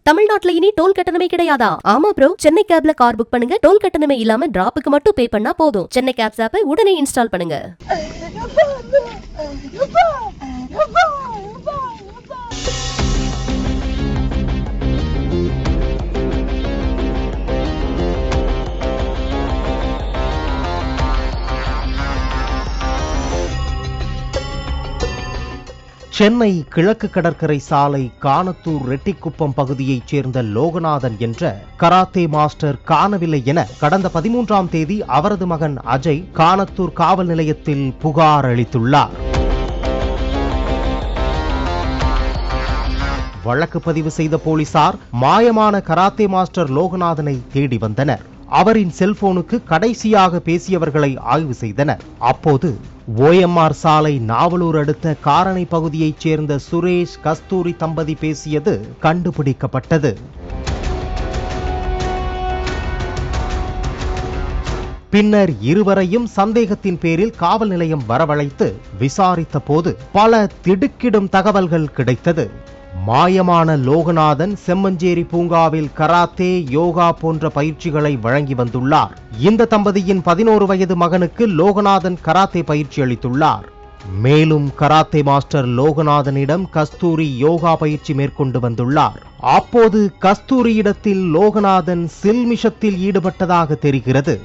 தமிழ்நாட்டுல இனி டோல் கட்டணமே கிடையாதா? ஆமா ப்ரோ, சென்னை கேப்ல கார் புக் பண்ணுங்க. டோல் கட்டணமே இல்லாம டிராப்புக்கு மட்டும் பே பண்ணா போதும். சென்னை கேப்ஸ் ஆப்பை உடனே இன்ஸ்டால் பண்ணுங்க. சென்னை கிழக்கு கடற்கரை சாலை கானத்தூர் ரெட்டிக்குப்பம் பகுதியைச் சேர்ந்த லோகநாதன் என்ற கராத்தே மாஸ்டர் காணவில்லை என கடந்த 13ஆம் தேதி அவரது மகன் அஜய் கானத்தூர் காவல் நிலையத்தில் புகார் அளித்துள்ளார். வழக்கு பதிவு செய்த போலீசார் மாயமான கராத்தே மாஸ்டர் லோகநாதனை தேடி வந்தனர். அவரின் செல்போனுக்கு கடைசியாக பேசியவர்களை ஆய்வு செய்தனர். அப்போது OMR சாலை நாவலூர் அடுத்த காரணை பகுதியைச் சேர்ந்த சுரேஷ் கஸ்தூரி தம்பதி பேசியது கண்டுபிடிக்கப்பட்டது. பின்னர் இருவரையும் சந்தேகத்தின் பேரில் காவல் நிலையம் வரவழைத்து விசாரித்த போது பல திடுக்கிடும் தகவல்கள் கிடைத்தது. மாயமான லோகநாதன் செம்மஞ்சேரி பூங்காவில் கராத்தே, யோகா போன்ற பயிற்சிகளை வழங்கி வந்துள்ளார். இந்த தம்பதியின் 11 வயது மகனுக்கு லோகநாதன் கராத்தே பயிற்சி அளித்துள்ளார். மேலும் கராத்தே மாஸ்டர் லோகநாதனிடம் கஸ்தூரி யோகா பயிற்சி மேற்கொண்டு வந்துள்ளார். அப்போது கஸ்தூரியிடத்தில் லோகநாதன் சில்மிஷத்தில் ஈடுபட்டதாக தெரிகிறது.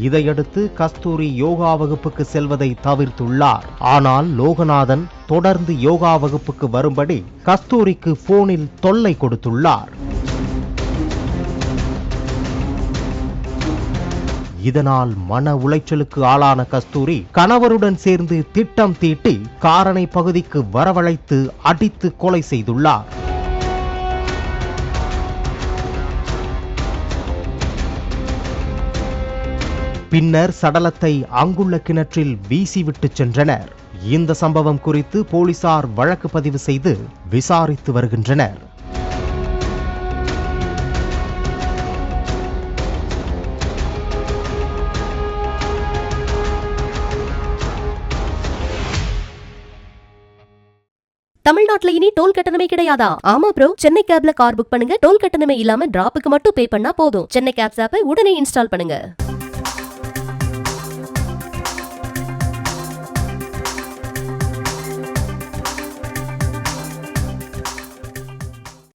இதையடுத்து கஸ்தூரி யோகா வகுப்புக்கு செல்வதை தவிர்த்துள்ளார். ஆனால் லோகநாதன் தொடர்ந்து யோகா வகுப்புக்கு வரும்படி கஸ்தூரிக்கு போனில் தொல்லை கொடுத்துள்ளார். இதனால் மன உளைச்சலுக்கு ஆளான கஸ்தூரி கணவருடன் சேர்ந்து திட்டம் தீட்டி காரணை பகுதிக்கு வரவழைத்து அடித்து கொலை செய்துள்ளார். பின்னர் சடலத்தை அங்குள்ள கிணற்றில் வீசிவிட்டு சென்றனர். இந்த சம்பவம் குறித்து போலீசார் வழக்கு பதிவு செய்து விசாரித்து வருகின்றனர். தமிழ்நாட்டுல இனி டோல் கட்டணமே கிடையாதா? ஆமா ப்ரோ, சென்னை கேப்ல கார் புக் பண்ணுங்க. டோல் கட்டணமே இல்லாம டிராப்புக்கு மட்டும் பே பண்ணா போதும். சென்னை கேப்ஸ் ஆப்பை உடனே இன்ஸ்டால் பண்ணுங்க.